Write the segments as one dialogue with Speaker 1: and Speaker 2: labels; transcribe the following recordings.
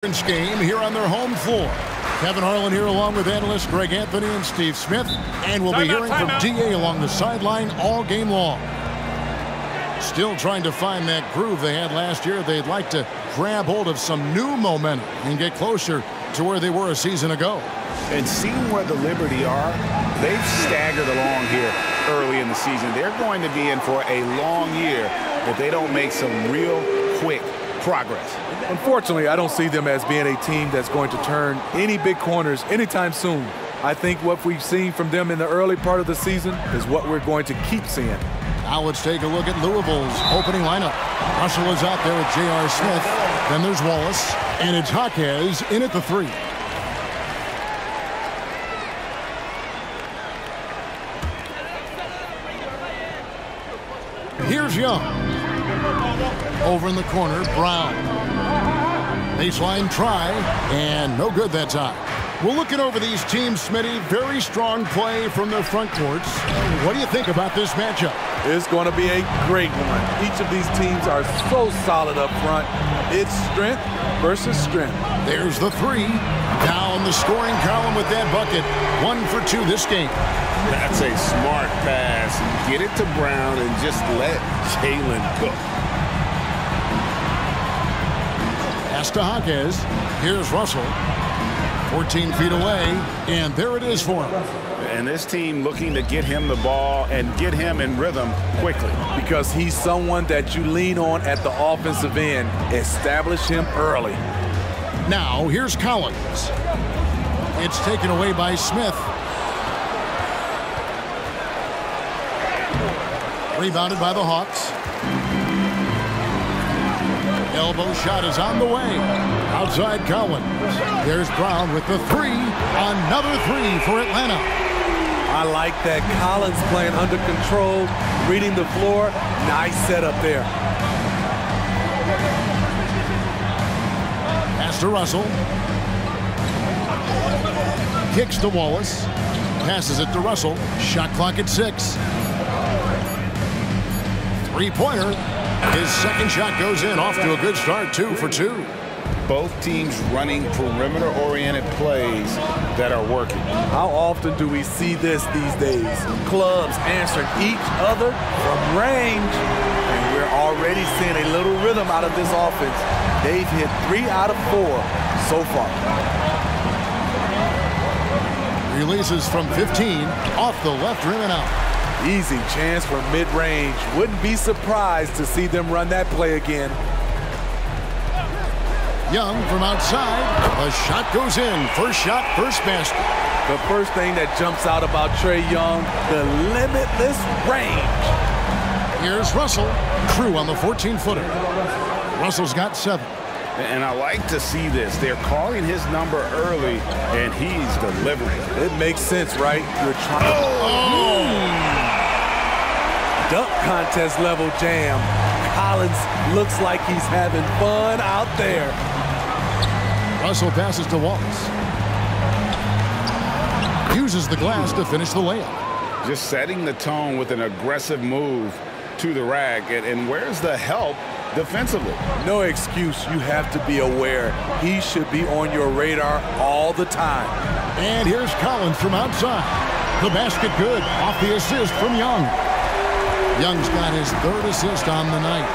Speaker 1: Game here on their home floor. Kevin Harlan here along with analysts Greg Anthony and Steve Smith, and we'll be hearing from DA along the sideline all game long. Still trying to find that groove they had last year. They'd like to grab hold of some new momentum and get closer to where they were a season ago.
Speaker 2: And seeing where the Liberty are, they've staggered along here early in the season. They're going to be in for a long year if they don't make some real quick progress.
Speaker 3: Unfortunately, I don't see them as being a team that's going to turn any big corners anytime soon. I think what we've seen from them in the early part of the season is what we're going to keep seeing.
Speaker 1: Now let's take a look at Louisville's opening lineup. Russell is out there with J.R. Smith. Then there's Wallace. And it's Jaquez in at the 3. Here's Young. Over in the corner, Brown. Baseline try, and no good that time. We're looking over these teams, Smitty. Very strong play from their front courts. What do you think about this matchup?
Speaker 3: It's going to be a great one. Each of these teams are so solid up front. It's strength versus strength.
Speaker 1: There's the 3. Down the scoring column with that bucket. 1 for 2 this game.
Speaker 2: That's a smart pass. Get it to Brown and just let Jalen cook.
Speaker 1: Pass to Jaquez. Here's Russell. 14 feet away, and there it is for him.
Speaker 2: And this team looking to get him the ball and get him in rhythm quickly.
Speaker 3: Because he's someone that you lean on at the offensive end. Establish him early.
Speaker 1: Now, here's Collins. It's taken away by Smith. Rebounded by the Hawks. Elbow shot is on the way. Outside Collins. There's Brown with the 3. Another 3 for Atlanta.
Speaker 3: I like that. Collins playing under control, reading the floor. Nice setup there.
Speaker 1: Pass to Russell. Kicks to Wallace. Passes it to Russell. Shot clock at 6. Three-pointer. His second shot goes in, off to a good start, 2 for 2.
Speaker 2: Both teams running perimeter-oriented plays that are working.
Speaker 3: How often do we see this these days? Clubs answering each other from range. And we're already seeing a little rhythm out of this offense. They've hit 3 out of 4 so far.
Speaker 1: Releases from 15, off the left rim and out.
Speaker 3: Easy chance for mid-range. Wouldn't be surprised to see them run that play again.
Speaker 1: Young from outside. A shot goes in. First shot, first basket.
Speaker 3: The first thing that jumps out about Trae Young, the limitless range.
Speaker 1: Here's Russell. Crew on the 14-footer. Russell's got 7.
Speaker 2: And I like to see this. They're calling his number early, and he's delivering.
Speaker 3: It makes sense, right? You're trying. Dunk contest level jam. Collins looks like he's having fun out there.
Speaker 1: Russell passes to Wallace. Uses the glass to finish the layup.
Speaker 2: Just setting the tone with an aggressive move to the rack. And where's the help defensively?
Speaker 3: No excuse. You have to be aware. He should be on your radar all the time.
Speaker 1: And here's Collins from outside. The basket good. Off the assist from Young. Young's got his 3rd assist on the night.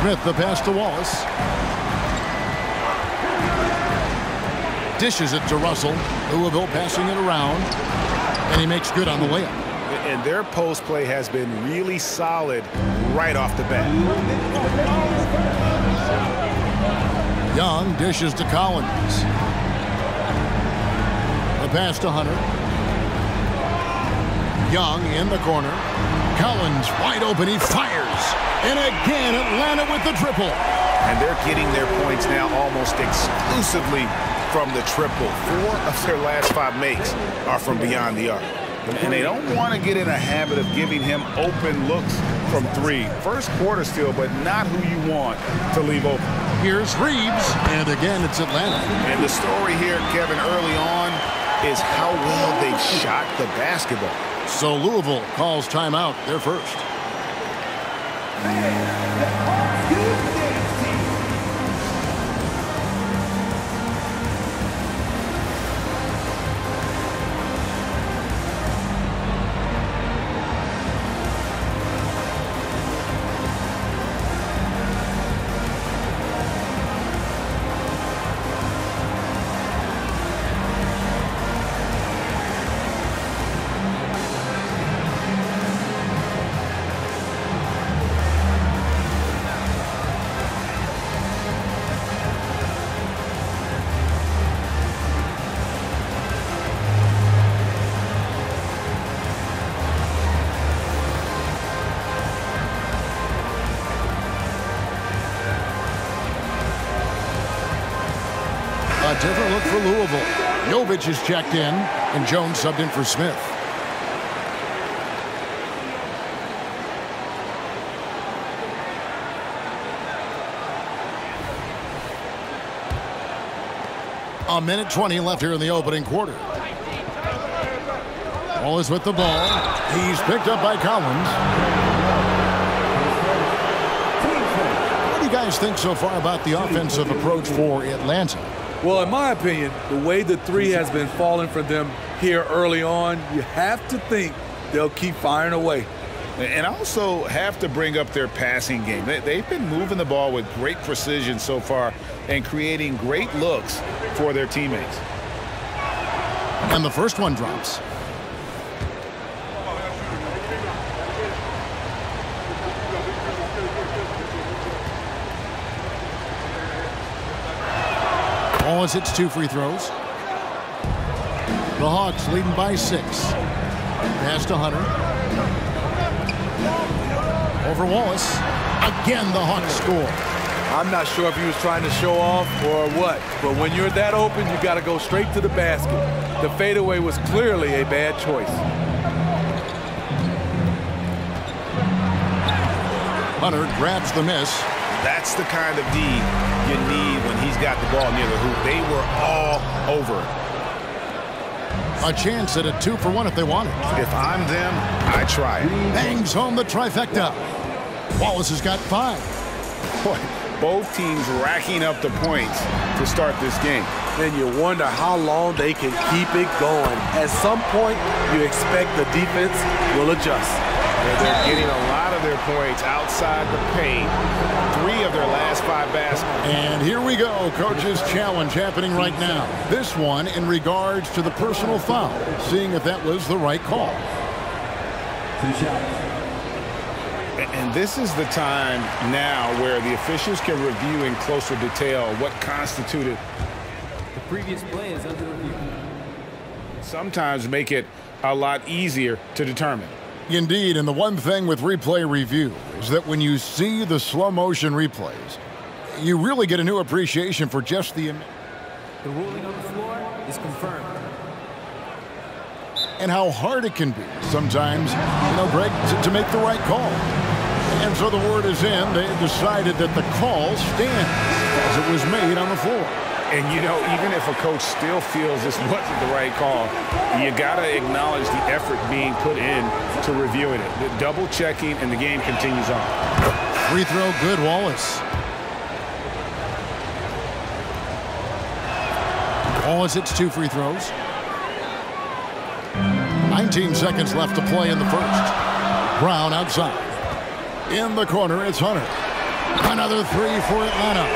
Speaker 1: Smith the pass to Wallace. Dishes it to Russell. Louisville passing it around. And he makes good on the layup.
Speaker 2: And their post play has been really solid right off the bat.
Speaker 1: Young dishes to Collins. The pass to Hunter. Young in the corner. Collins wide open. He fires. And again, Atlanta with the triple.
Speaker 2: And they're getting their points now almost exclusively from the triple. 4 of their last 5 makes are from beyond the arc. And they don't want to get in a habit of giving him open looks from 3. First quarter still, but not who you want to leave open.
Speaker 1: Here's Reeves, and again it's Atlanta.
Speaker 2: And the story here, Kevin, early on is how well they've shot the basketball.
Speaker 1: So Louisville calls timeout, their first. A different look for Louisville. Jovic is checked in, and Jones subbed in for Smith. A minute 20 left here in the opening quarter. Wallace with the ball. He's picked up by Collins. What do you guys think so far about the offensive approach for Atlanta?
Speaker 3: Well, in my opinion, the way the three has been falling for them here early on, you have to think they'll keep firing away.
Speaker 2: And also have to bring up their passing game. They've been moving the ball with great precision so far and creating great looks for their teammates.
Speaker 1: And the first one drops. Wallace hits 2 free throws. The Hawks leading by 6. Pass to Hunter. Over Wallace. Again, the Hawks score.
Speaker 3: I'm not sure if he was trying to show off or what, but when you're that open, you got to go straight to the basket. The fadeaway was clearly a bad choice.
Speaker 1: Hunter grabs the miss.
Speaker 2: That's the kind of D you need when he's got the ball near the hoop. They were all over it.
Speaker 1: A chance at a 2 for 1 if they want it.
Speaker 2: If I'm them, I try it.
Speaker 1: Bangs home the trifecta. Wallace has got 5.
Speaker 2: Boy, both teams racking up the points to start this game.
Speaker 3: Then you wonder how long they can keep it going. At some point, you expect the defense will adjust.
Speaker 2: They're getting a lot of their points outside the paint. 3 of their last 5 baskets.
Speaker 1: And here we go. Coach's challenge happening right now. This one in regards to the personal foul. Seeing if that was the right call.
Speaker 2: And this is the time now where the officials can review in closer detail what constituted.
Speaker 4: The previous play is under review.
Speaker 2: Sometimes make it a lot easier to determine.
Speaker 1: Indeed, and the one thing with replay review is that when you see the slow motion replays, you really get a new appreciation for just the
Speaker 4: ruling on the floor is confirmed.
Speaker 1: And how hard it can be sometimes, Greg, to make the right call. And so the word is in. They decided that the call stands as it was made on the floor.
Speaker 2: And, even if a coach still feels this wasn't the right call, you got to acknowledge the effort being put in to reviewing it. The double checking, and the game continues on.
Speaker 1: Free throw good, Wallace. Wallace hits 2 free throws. 19 seconds left to play in the first. Brown outside. In the corner, it's Hunter. Another 3 for Atlanta.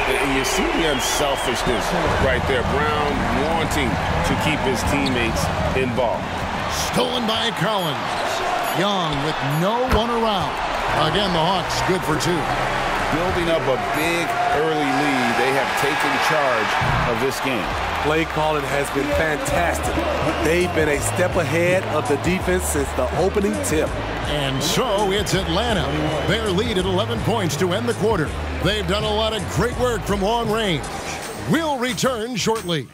Speaker 2: And you see the unselfishness right there. Brown wanting to keep his teammates involved.
Speaker 1: Stolen by Collins. Young with no one around. Again, the Hawks good for 2.
Speaker 2: Building up a big early lead. They have taken charge of this game.
Speaker 3: Play calling has been fantastic. They've been a step ahead of the defense since the opening tip.
Speaker 1: And so it's Atlanta. Their lead at 11 points to end the quarter. They've done a lot of great work from long range. We'll return shortly.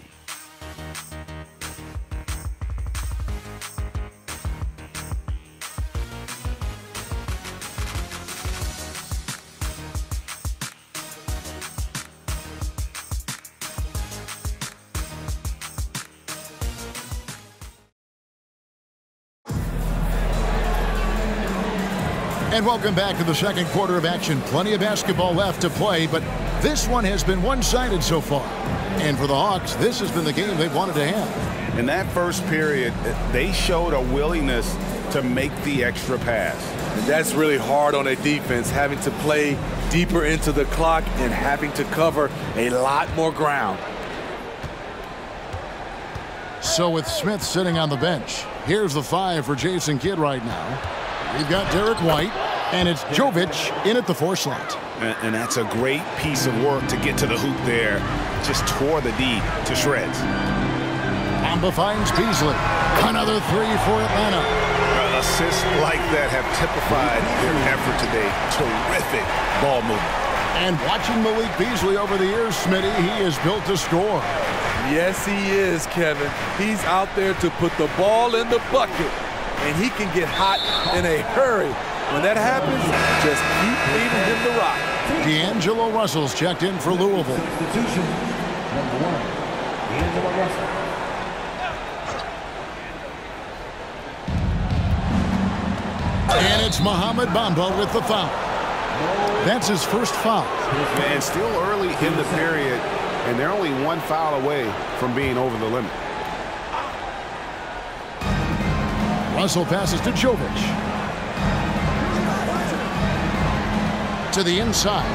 Speaker 1: And welcome back to the second quarter of action. Plenty of basketball left to play, but this one has been one-sided so far. And for the Hawks, this has been the game they've wanted to have.
Speaker 2: In that first period, they showed a willingness to make the extra pass.
Speaker 3: And that's really hard on a defense, having to play deeper into the clock and having to cover a lot more ground.
Speaker 1: So with Smith sitting on the bench, here's the 5 for Jason Kidd right now. We've got Derek White, and it's Jovic in at the 4 slot.
Speaker 2: And that's a great piece of work to get to the hoop there. Just tore the D to shreds.
Speaker 1: Amba finds Beasley. Another 3 for Atlanta.
Speaker 2: Assists like that have typified their effort today. Terrific ball movement.
Speaker 1: And watching Malik Beasley over the years, Smitty, he is built to score.
Speaker 3: Yes, he is, Kevin. He's out there to put the ball in the bucket, and he can get hot in a hurry. When that happens, just keep leaving him the rock.
Speaker 1: D'Angelo Russell's checked in for Louisville.
Speaker 5: Substitution, number 1, D'Angelo Russell.
Speaker 1: And it's Mohamed Bamba with the foul. That's his first foul.
Speaker 2: And still early in the period, and they're only one foul away from being over the limit.
Speaker 1: Russell passes to Jovic. To the inside.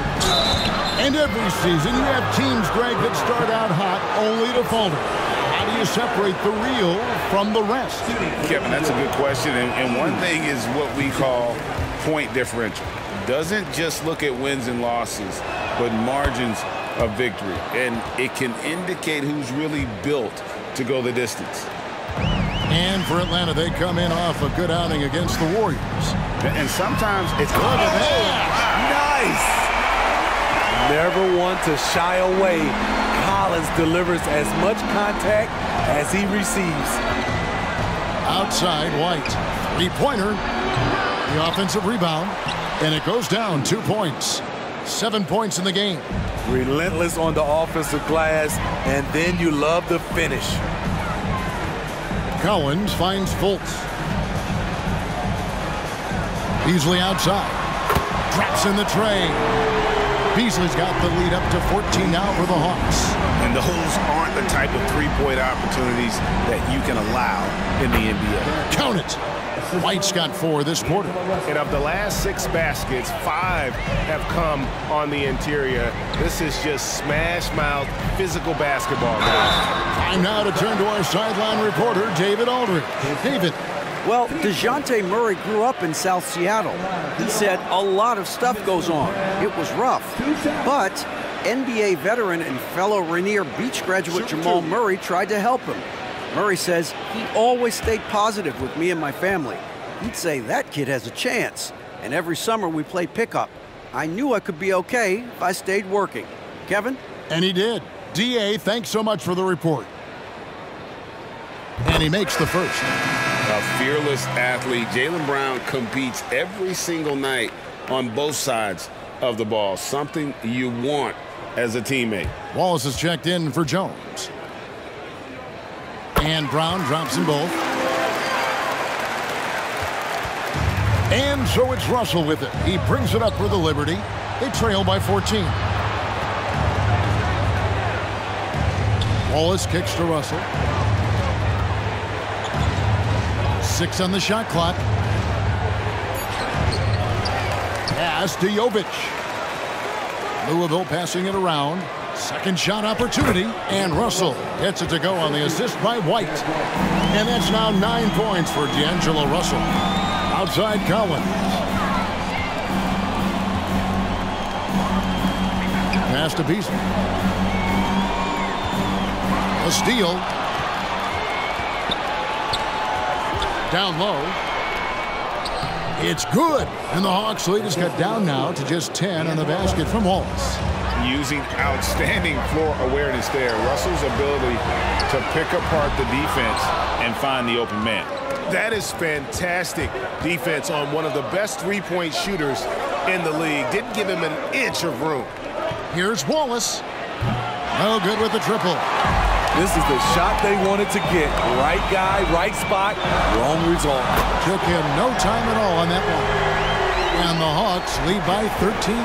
Speaker 1: And every season you have teams, Greg, that start out hot only to falter. How do you separate the real from the rest?
Speaker 2: Kevin, that's a good question. And one thing is what we call point differential. Doesn't just look at wins and losses, but margins of victory. And it can indicate who's really built to go the distance.
Speaker 1: And for Atlanta, they come in off a good outing against the Warriors.
Speaker 2: And sometimes it's good.
Speaker 3: Nice! Never one to shy away. Collins delivers as much contact as he receives.
Speaker 1: Outside, White. Three-pointer. The offensive rebound. And it goes down 2 points. 7 points in the game.
Speaker 3: Relentless on the offensive glass, and then you love the finish.
Speaker 1: Collins finds Fultz. Beasley outside. Drops in the tray. Beasley's got the lead up to 14 now for the Hawks.
Speaker 2: And those aren't the type of three-point opportunities that you can allow in the NBA.
Speaker 1: Count it. White's got 4 this quarter.
Speaker 6: And of the last 6 baskets, 5 have come on the interior. This is just smash-mouth physical basketball.
Speaker 1: Time now to turn to our sideline reporter, David Aldridge. David.
Speaker 7: Well, DeJounte Murray grew up in South Seattle. He said a lot of stuff goes on. It was rough. But NBA veteran and fellow Rainier Beach graduate Jamal Murray tried to help him. Murray says he always stayed positive with me and my family. He'd say that kid has a chance. And every summer we play pickup. I knew I could be okay if I stayed working. Kevin?
Speaker 1: And he did. D.A., thanks so much for the report. And he makes the first.
Speaker 2: A fearless athlete. Jaylen Brown competes every single night on both sides of the ball. Something you want as a teammate.
Speaker 1: Wallace is checked in for Jones. And Brown drops them both. And so it's Russell with it. He brings it up for the Liberty. They trail by 14. Wallace kicks to Russell. 6 on the shot clock. Pass to Jovic. Louisville passing it around. Second shot opportunity. And Russell gets it to go on the assist by White. And that's now 9 points for D'Angelo Russell. Outside Collins. Pass to Beasley. A steal. Down low. It's good. And the Hawks lead is cut down now to just 10 on the basket from Wallace.
Speaker 2: Using outstanding floor awareness there. Russell's ability to pick apart the defense and find the open man.
Speaker 6: That is fantastic defense on one of the best three-point shooters in the league. Didn't give him an inch of room.
Speaker 1: Here's Wallace. No good with the triple.
Speaker 3: This is the shot they wanted to get. Right guy, right spot, wrong result.
Speaker 1: Took him no time at all on that one. And the Hawks lead by 13.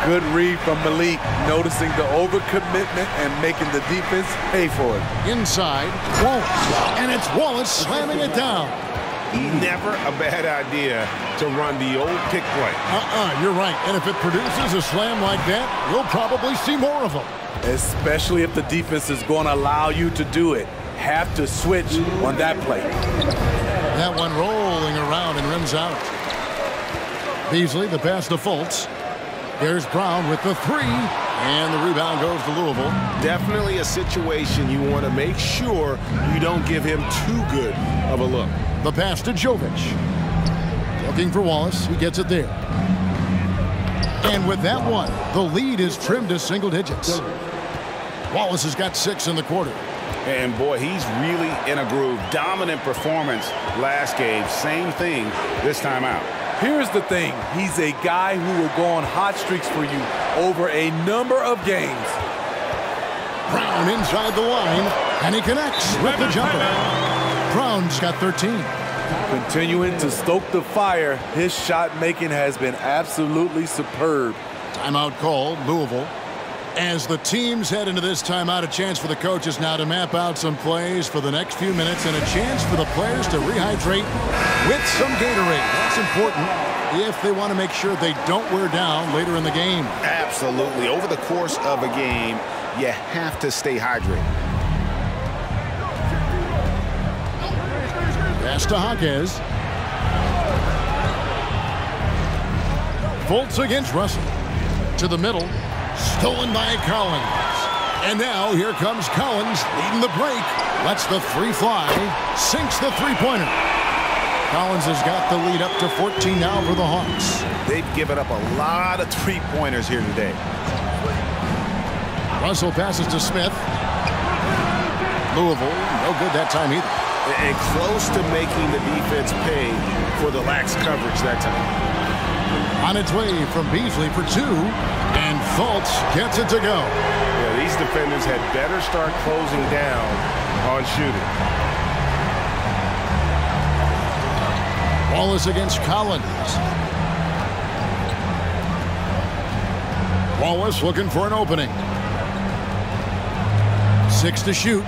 Speaker 3: Good read from Malik, noticing the overcommitment and making the defense pay for it.
Speaker 1: Inside, Wallace. And it's Wallace slamming it down.
Speaker 6: Never a bad idea to run the old pick play.
Speaker 1: You're right. And if it produces a slam like that, you'll probably see more of them.
Speaker 3: Especially if the defense is going to allow you to do it. Have to switch on that play.
Speaker 1: That one rolling around and rims out. Beasley, the pass to Fultz. There's Brown with the 3. And the rebound goes to Louisville.
Speaker 6: Definitely a situation you want to make sure you don't give him too good of a look.
Speaker 1: The pass to Jovic. Looking for Wallace. He gets it there. And with that one, the lead is trimmed to single digits. Wallace has got 6 in the quarter.
Speaker 2: And boy, he's really in a groove. Dominant performance last game. Same thing this time out.
Speaker 3: Here's the thing. He's a guy who will go on hot streaks for you over a number of games.
Speaker 1: Brown inside the line, and he connects with the jumper. Brown's got 13.
Speaker 3: Continuing to stoke the fire, his shot making has been absolutely superb.
Speaker 1: Timeout called, Louisville. As the teams head into this timeout, a chance for the coaches now to map out some plays for the next few minutes and a chance for the players to rehydrate with some Gatorade. That's important if they want to make sure they don't wear down later in the game.
Speaker 2: Absolutely. Over the course of a game, you have to stay hydrated.
Speaker 1: Pass to Jaquez. Fultz against Russell. To the middle. Stolen by Collins. And now here comes Collins leading the break. Lets the three fly. Sinks the three-pointer. Collins has got the lead up to 14 now for the Hawks.
Speaker 2: They've given up a lot of three-pointers here today.
Speaker 1: Russell passes to Smith. Louisville, no good that time either.
Speaker 2: And close to making the defense pay for the lax coverage that time.
Speaker 1: On its way from Beasley for 2, and Fultz gets it to go.
Speaker 6: Yeah, these defenders had better start closing down on shooting.
Speaker 1: Wallace against Collins. Wallace looking for an opening. 6 to shoot.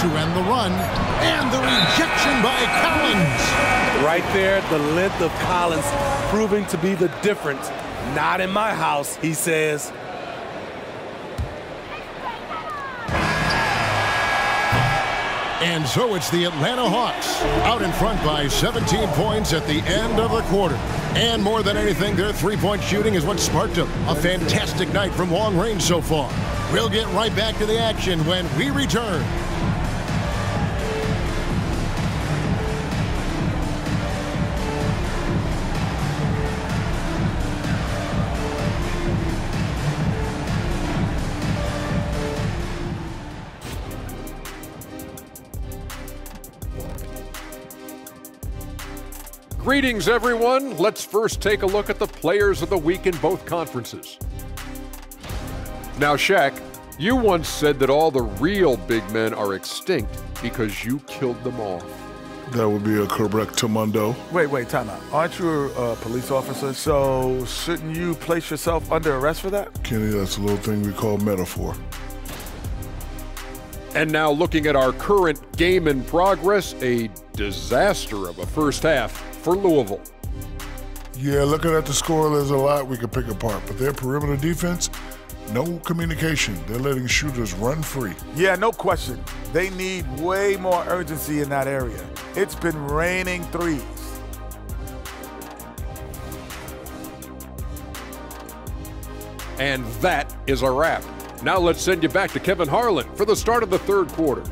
Speaker 1: To end the run, and the rejection by Collins.
Speaker 3: Right there, the length of Collins proving to be the difference. Not in my house, he says.
Speaker 1: And so it's the Atlanta Hawks out in front by 17 points at the end of the quarter. And more than anything, their three-point shooting is what sparked them. A fantastic night from long range so far. We'll get right back to the action when we return.
Speaker 8: Greetings, everyone. Let's first take a look at the players of the week in both conferences. Now, Shaq, you once said that all the real big men are extinct because you killed them off.
Speaker 9: That would be a correctamundo.
Speaker 10: Wait, time out. Aren't you a police officer? So shouldn't you place yourself under arrest for that?
Speaker 9: Kenny, that's a little thing we call metaphor.
Speaker 8: And now looking at our current game in progress, a disaster of a first half for Louisville.
Speaker 9: Yeah, looking at the score, there's a lot we could pick apart, but their perimeter defense, no communication. They're letting shooters run free.
Speaker 10: Yeah, no question. They need way more urgency in that area. It's been raining threes.
Speaker 8: And that is a wrap. Now let's send you back to Kevin Harlan for the start of the third quarter.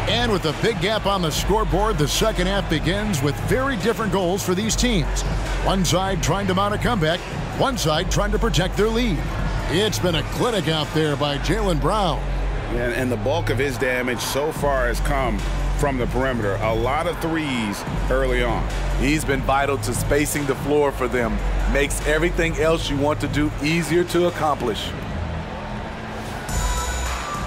Speaker 1: And with a big gap on the scoreboard, the second half begins with very different goals for these teams. One side trying to mount a comeback, one side trying to protect their lead. It's been a clinic out there by Jaylen Brown.
Speaker 2: And the bulk of his damage so far has come from the perimeter. A lot of threes early on.
Speaker 3: He's been vital to spacing the floor for them. Makes everything else you want to do easier to accomplish.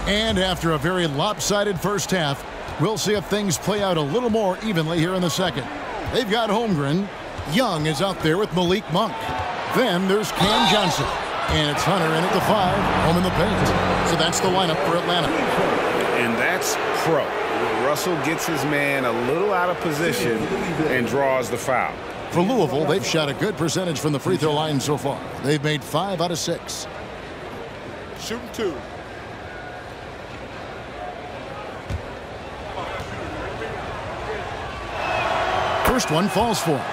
Speaker 1: And after a very lopsided first half, we'll see if things play out a little more evenly here in the second. They've got Holmgren. Young is out there with Malik Monk. Then there's Cam Johnson. And it's Hunter in at the 5, home in the paint. So that's the lineup for Atlanta.
Speaker 2: And that's pro. Russell gets his man a little out of position and draws the foul.
Speaker 1: For Louisville, they've shot a good percentage from the free throw line so far. They've made 5 out of 6.
Speaker 6: Shooting 2.
Speaker 1: First one falls for him.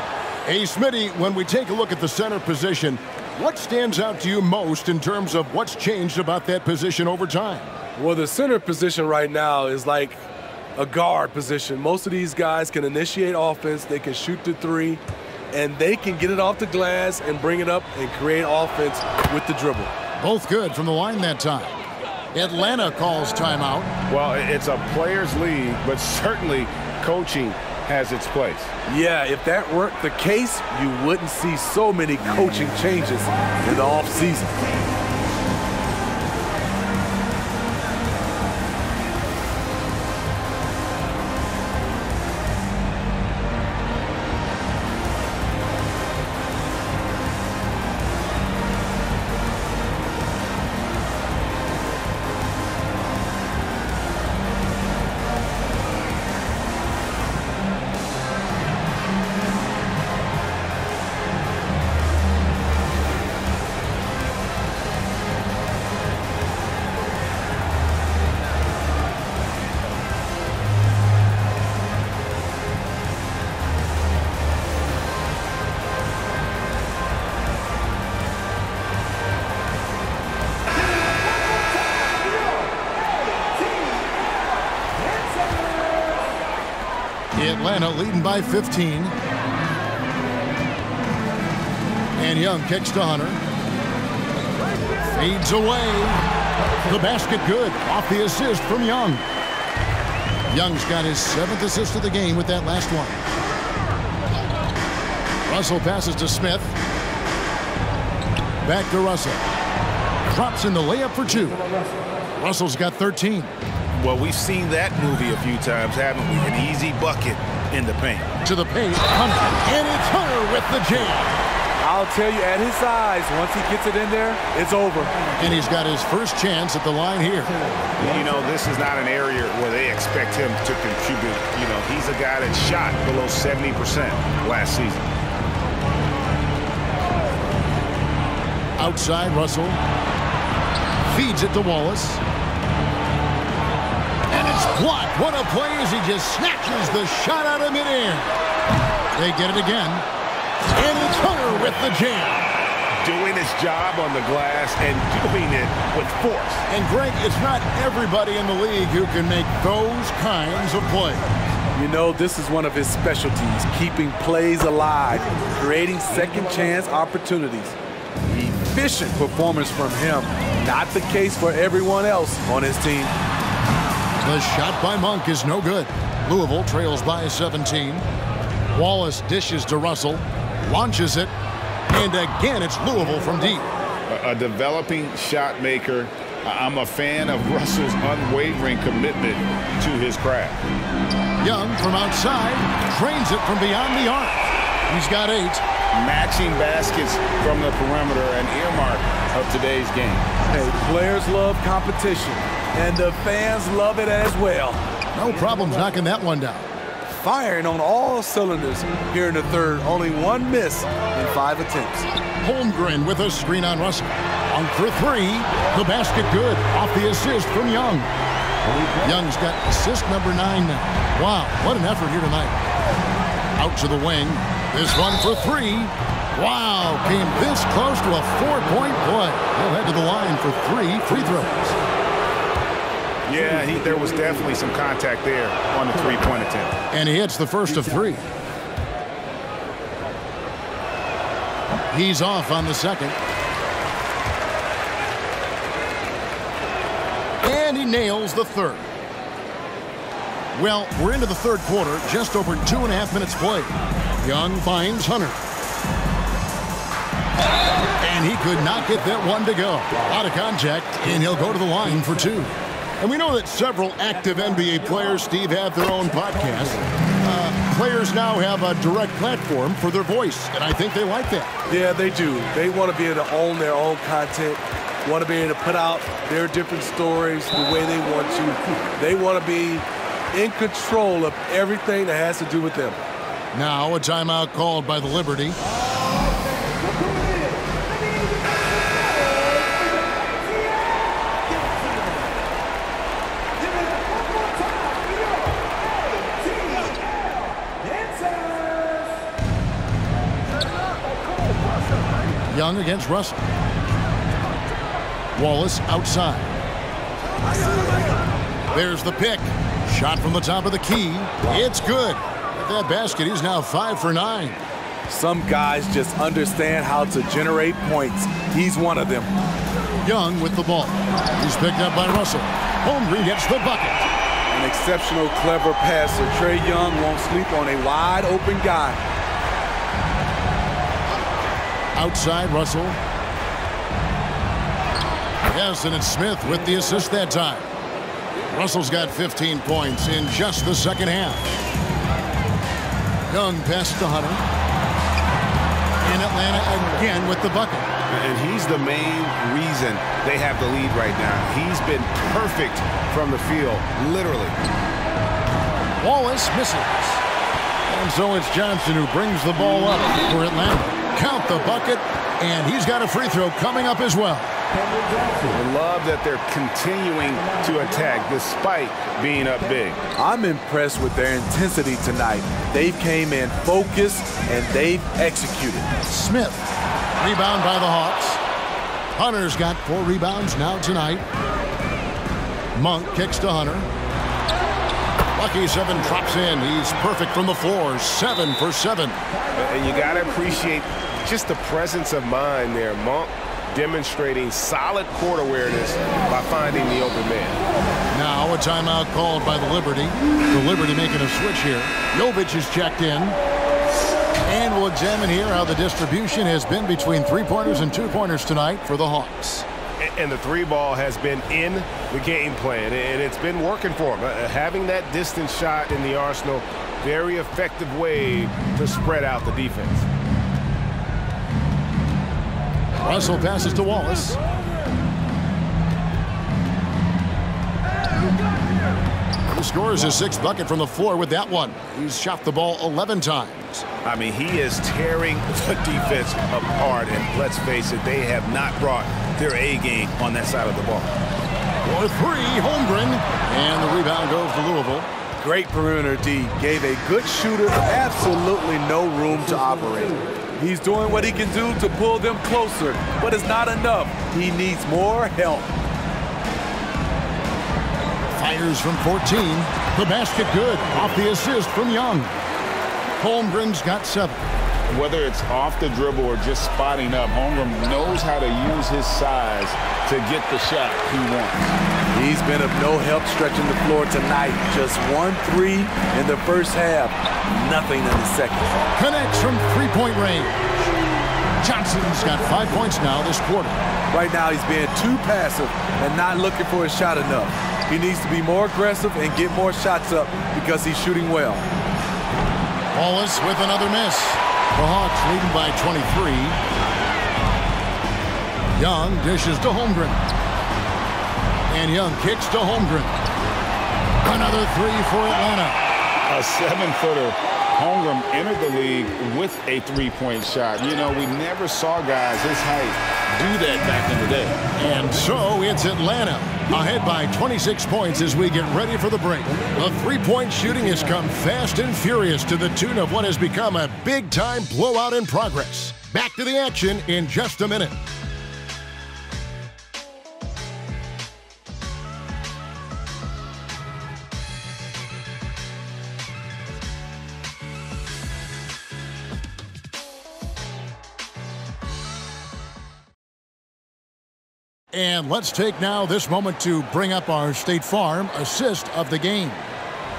Speaker 1: Hey, Smitty, when we take a look at the center position, What stands out to you most in terms of what's changed about that position over time?
Speaker 3: Well, the center position right now is like a guard position. Most of these guys can initiate offense, they can shoot the three, and they can get it off the glass and bring it up and create offense with the dribble.
Speaker 1: Both good from the line that time. Atlanta calls timeout.
Speaker 6: Well, it's a players' league, but certainly coaching has its place.
Speaker 3: Yeah, if that weren't the case, you wouldn't see so many coaching changes in the offseason.
Speaker 1: Atlanta leading by 15. And Young kicks to Hunter. Fades away. The basket good. Off the assist from Young. Young's got his 7th assist of the game with that last one. Russell passes to Smith. Back to Russell. Drops in the layup for 2. Russell's got 13.
Speaker 2: Well, we've seen that movie a few times, haven't we? An easy bucket in the paint.
Speaker 1: To the paint, Hunter, and it's Hunter with the jam.
Speaker 3: I'll tell you, at his size, once he gets it in there, it's over.
Speaker 1: And he's got his first chance at the line here.
Speaker 2: You know, this is not an area where they expect him to contribute. You know, he's a guy that shot below 70% last season.
Speaker 1: Outside, Russell feeds it to Wallace. And it's blocked. What a play as he just snatches the shot out of midair. They get it again. And it's Hunter with the jam.
Speaker 6: Doing his job on the glass and doing it with force.
Speaker 1: And Greg, it's not everybody in the league who can make those kinds of plays.
Speaker 3: You know, this is one of his specialties, keeping plays alive, creating second chance opportunities. Efficient performance from him. Not the case for everyone else on his team.
Speaker 1: The shot by Monk is no good. Louisville trails by 17. Wallace dishes to Russell, launches it, and again it's Louisville from deep.
Speaker 2: A developing shot maker. I'm a fan of Russell's unwavering commitment to his craft.
Speaker 1: Young from outside trains it from beyond the arc. He's got 8.
Speaker 2: Matching baskets from the perimeter, an earmark of today's game.
Speaker 3: Hey, players love competition, and the fans love it as well.
Speaker 1: No problems knocking that one down.
Speaker 3: Firing on all cylinders here in the third. Only one miss in 5 attempts.
Speaker 1: Holmgren with a screen on Russell. On for 3. The basket good. Off the assist from Young. Young's got assist number 9 now. Wow, what an effort here tonight. Out to the wing. This one for 3. Wow, came this close to a 4-point play. He'll head to the line for 3 free throws.
Speaker 2: Yeah, there was definitely some contact there on the 3-point attempt.
Speaker 1: And he hits the first of 3. He's off on the second. And he nails the third. Well, we're into the third quarter, just over 2.5 minutes played. Young finds Hunter. And he could not get that one to go. Out of contact, and he'll go to the line for 2. And we know that several active NBA players, Steve, have their own podcasts. Players now have a direct platform for their voice, and I think they like that.
Speaker 3: Yeah, they do. They want to be able to own their own content, want to be able to put out their different stories the way they want to. They want to be in control of everything that has to do with them.
Speaker 1: Now a timeout called by the Liberty. Young against Russell. Wallace outside. There's the pick. Shot from the top of the key. It's good. At that basket, he's now 5 for 9.
Speaker 3: Some guys just understand how to generate points. He's one of them.
Speaker 1: Young with the ball. He's picked up by Russell. Holmgren gets the bucket.
Speaker 3: An exceptional, clever passer. Trae Young won't sleep on a wide open guy.
Speaker 1: Outside Russell. Yes, and it's Smith with the assist that time. Russell's got 15 points in just the second half. Young passes to Hunter. In Atlanta again with the bucket.
Speaker 2: And he's the main reason they have the lead right now. He's been perfect from the field, literally.
Speaker 1: Wallace misses. And so it's Johnson who brings the ball up for Atlanta. Count the bucket, and he's got a free throw coming up as well.
Speaker 2: I love that they're continuing to attack despite being up big.
Speaker 3: I'm impressed with their intensity tonight. They've came in focused, and they've executed.
Speaker 1: Smith, rebound by the Hawks. Hunter's got 4 rebounds now tonight. Monk kicks to Hunter. Lucky 7 drops in. He's perfect from the floor. 7 for 7.
Speaker 6: And you got to appreciate just the presence of mind there. Monk demonstrating solid court awareness by finding the open man.
Speaker 1: Now a timeout called by the Liberty. The Liberty making a switch here. Jovic is checked in. And we'll examine here how the distribution has been between 3-pointers and 2-pointers tonight for the Hawks.
Speaker 6: And the 3-ball has been in the game plan, and it's been working for them. Having that distance shot in the arsenal, very effective way to spread out the defense.
Speaker 1: Russell passes to Wallace. He scores his 6th bucket from the floor with that one. He's shot the ball 11 times.
Speaker 2: I mean, he is tearing the defense apart, and let's face it, they have not brought their A game on that side of the ball.
Speaker 1: For 3, Holmgren, and the rebound goes to Louisville.
Speaker 3: Great perimeter D. Gave a good shooter absolutely no room to operate. He's doing what he can do to pull them closer, but it's not enough. He needs more help.
Speaker 1: Fires from 14. The basket good. Off the assist from Young. Holmgren's got 7.
Speaker 2: Whether it's off the dribble or just spotting up, Holmgren knows how to use his size to get the shot he wants.
Speaker 3: He's been of no help stretching the floor tonight. Just 1 3 in the first half. Nothing in the second.
Speaker 1: Connects from 3-point range. Johnson's got 5 points now this quarter.
Speaker 3: Right now he's being too passive and not looking for a shot enough. He needs to be more aggressive and get more shots up because he's shooting well.
Speaker 1: Wallace with another miss. The Hawks leading by 23. Young dishes to Holmgren. And Young kicks to Holmgren. Another 3 for Atlanta.
Speaker 2: A 7-footer. Holmgren entered the league with a 3-point shot. You know, we never saw guys his height do that back in the day.
Speaker 1: And so it's Atlanta ahead by 26 points as we get ready for the break. The 3-point shooting has come fast and furious to the tune of what has become a big-time blowout in progress. Back to the action in just a minute. And let's take now this moment to bring up our State Farm assist of the game.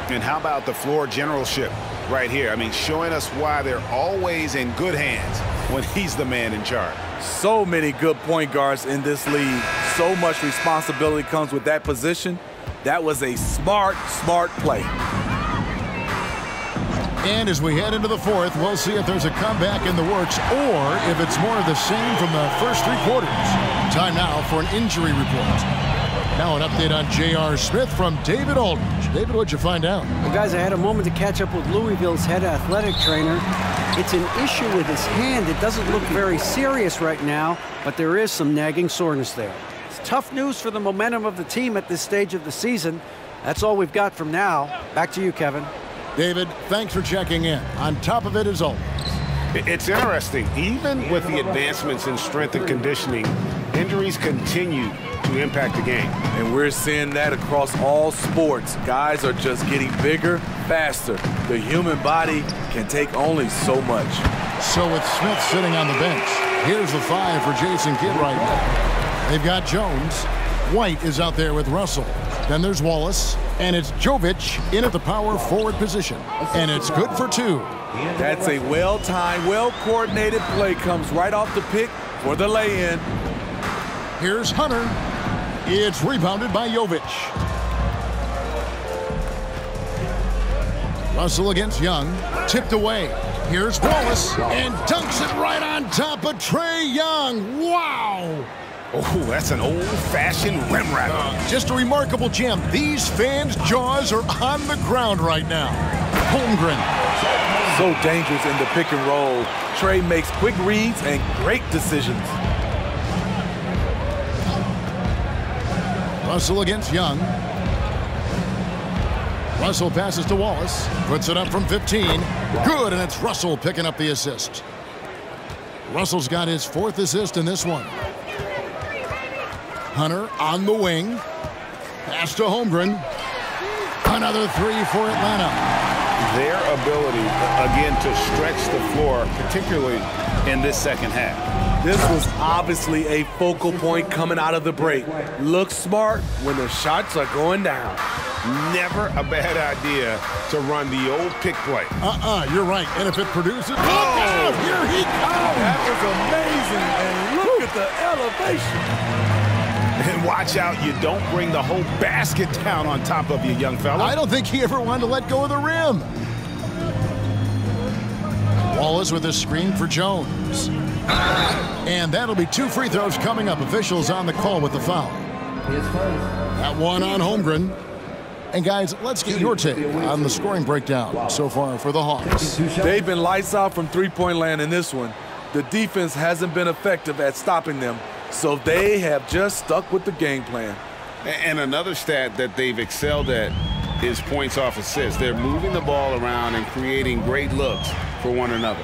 Speaker 2: And how about the floor generalship right here? I mean, showing us why they're always in good hands when he's the man in charge.
Speaker 3: So many good point guards in this league. So much responsibility comes with that position. That was a smart play.
Speaker 1: And as we head into the 4th, we'll see if there's a comeback in the works or if it's more of the same from the first 3 quarters. Time now for an injury report. Now an update on J.R. Smith from David Aldridge. David, what'd you find out?
Speaker 7: Well, guys, I had a moment to catch up with Louisville's head athletic trainer. It's an issue with his hand. It doesn't look very serious right now, but there is some nagging soreness there. It's tough news for the momentum of the team at this stage of the season. That's all we've got from now. Back to you, Kevin.
Speaker 1: David, thanks for checking in. On top of it as always.
Speaker 6: It's interesting. Even with the advancements in strength and conditioning, injuries continue to impact the game.
Speaker 3: And we're seeing that across all sports. Guys are just getting bigger, faster. The human body can take only so much.
Speaker 1: So with Smith sitting on the bench, here's the 5 for Jason Kidd right now. They've got Jones. White is out there with Russell. Then there's Wallace. And it's Jovic in at the power forward position. And it's good for 2.
Speaker 3: That's a well-timed, well-coordinated play. Comes right off the pick for the lay-in.
Speaker 1: Here's Hunter. It's rebounded by Jovic. Russell against Young. Tipped away. Here's Wallace. And dunks it right on top of Trae Young. Wow!
Speaker 2: Oh, that's an old-fashioned rim wrap.
Speaker 1: Just a remarkable gem. These fans' jaws are on the ground right now. Holmgren.
Speaker 3: So dangerous in the pick and roll. Trae makes quick reads and great decisions.
Speaker 1: Russell against Young. Russell passes to Wallace. Puts it up from 15. Good, and it's Russell picking up the assist. Russell's got his 4th assist in this one. Hunter on the wing. Pass to Holmgren. Another 3 for Atlanta.
Speaker 2: Their ability, again, to stretch the floor, particularly in this second half.
Speaker 3: This was obviously a focal point coming out of the break. Looks smart when the shots are going down.
Speaker 6: Never a bad idea to run the old pick play.
Speaker 1: You're right. And if it produces... Look out! Here he comes!
Speaker 3: That was amazing. And look at the elevation.
Speaker 2: And watch out, you don't bring the whole basket down on top of you, young fella.
Speaker 1: I don't think he ever wanted to let go of the rim. Wallace with a screen for Jones. And that'll be 2 free throws coming up. Officials on the call with the foul. That one on Holmgren. And guys, let's get your take on the scoring breakdown so far for the Hawks.
Speaker 3: They've been lights out from three-point land in this one. The defense hasn't been effective at stopping them, so they have just stuck with the game plan.
Speaker 2: And another stat that they've excelled at is points off assists. They're moving the ball around and creating great looks for one another.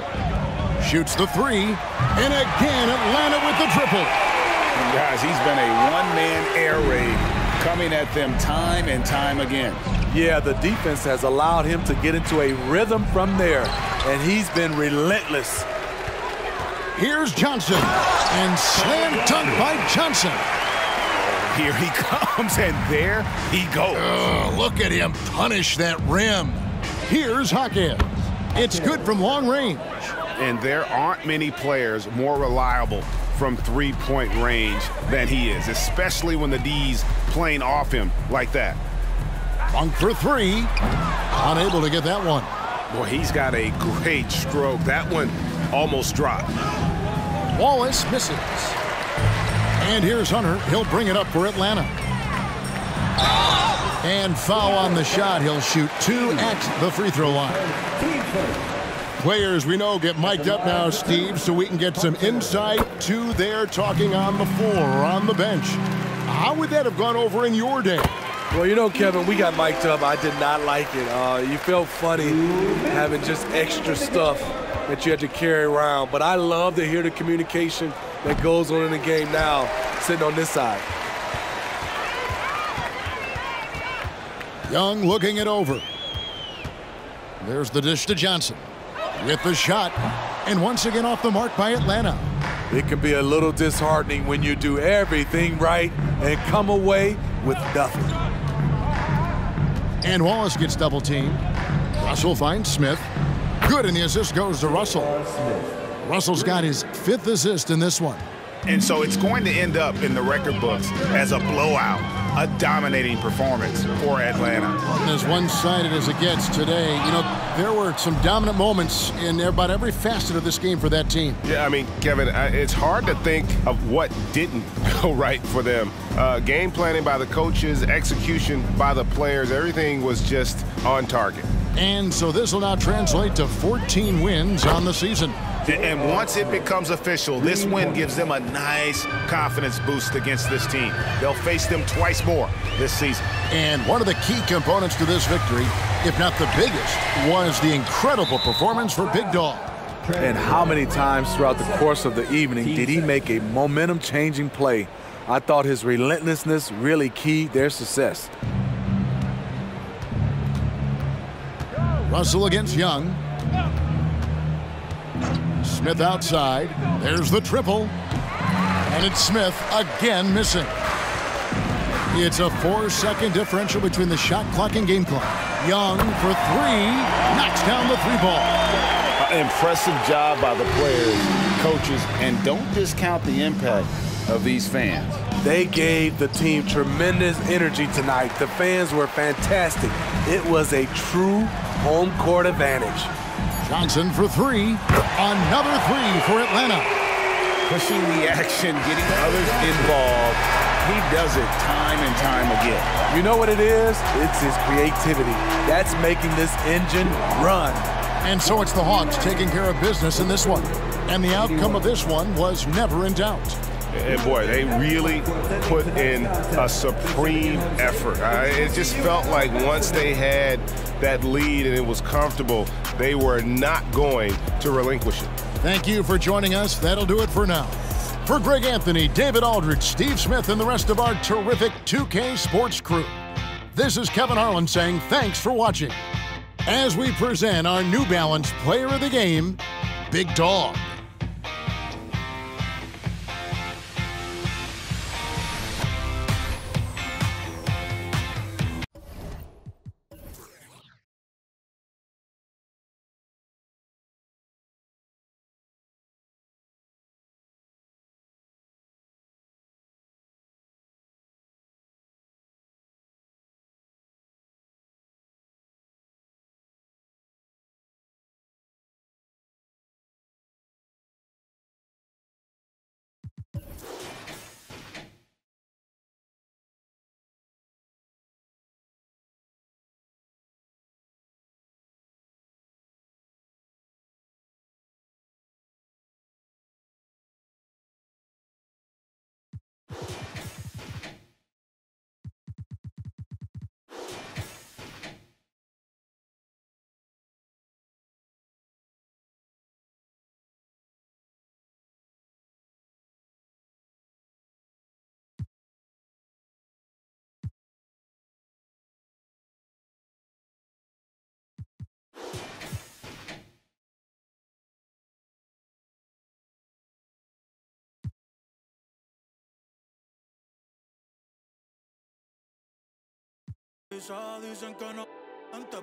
Speaker 1: Shoots the 3, and again Atlanta with the triple.
Speaker 2: And guys, he's been a one-man air raid coming at them time and time again.
Speaker 3: Yeah, the defense has allowed him to get into a rhythm from there, and he's been relentless.
Speaker 1: Here's Johnson, and slam dunk by Johnson.
Speaker 2: Here he comes, and there he goes.
Speaker 1: Look at him punish that rim. Here's Hawkins. It's good from long range.
Speaker 6: And there aren't many players more reliable from three-point range than he is, especially when the D's playing off him like that.
Speaker 1: Funk for 3. Unable to get that one.
Speaker 6: Boy, he's got a great stroke. That one almost dropped.
Speaker 1: Wallace misses. And here's Hunter. He'll bring it up for Atlanta. And foul on the shot. He'll shoot 2 at the free throw line. Players we know get mic'd up now, Steve, so we can get some insight to their talking on the floor or on the bench. How would that have gone over in your day?
Speaker 3: Well, you know, Kevin, we got mic'd up. I did not like it. You felt funny having just extra stuff that you had to carry around. But I love to hear the communication that goes on in the game now, sitting on this side.
Speaker 1: Young looking it over. There's the dish to Johnson. With the shot, and once again off the mark by Atlanta.
Speaker 3: It can be a little disheartening when you do everything right and come away with nothing.
Speaker 1: And Wallace gets double teamed. Russell finds Smith. Good, and the assist goes to Russell. Russell's got his 5th assist in this one.
Speaker 2: And so it's going to end up in the record books as a blowout, a dominating performance for Atlanta.
Speaker 1: And as one-sided as it gets today, you know, there were some dominant moments in about every facet of this game for that team.
Speaker 6: Yeah, I mean, Kevin, it's hard to think of what didn't go right for them. Game planning by the coaches, execution by the players, everything was just on target.
Speaker 1: And so this will now translate to 14 wins on the season.
Speaker 2: And once it becomes official, this win gives them a nice confidence boost against this team. They'll face them twice more this season.
Speaker 1: And one of the key components to this victory, if not the biggest, was the incredible performance for Big Dog.
Speaker 3: And how many times throughout the course of the evening did he make a momentum-changing play? I thought his relentlessness really keyed their success.
Speaker 1: Russell against Young. Smith outside. There's the triple. And it's Smith again missing. It's a 4-second differential between the shot clock and game clock. Young for three. Knocks down the three ball.
Speaker 2: Impressive job by the players, coaches, and don't discount the impact of these fans.
Speaker 3: They gave the team tremendous energy tonight. The fans were fantastic. It was a true home court advantage.
Speaker 1: Johnson for three. Another three for Atlanta.
Speaker 2: Pushing the action, getting others involved. He does it time and time again.
Speaker 3: You know what it is? It's his creativity. That's making this engine run.
Speaker 1: And so it's the Hawks taking care of business in this one. And the outcome of this one was never in doubt.
Speaker 6: And boy, they really put in a supreme effort. It just felt like once they had that lead and it was comfortable, they were not going to relinquish it.
Speaker 1: Thank you for joining us. That'll do it for now. For Greg Anthony, David Aldridge, Steve Smith, and the rest of our terrific 2K Sports crew, this is Kevin Harlan saying thanks for watching as we present our New Balance Player of the Game, Big Dog.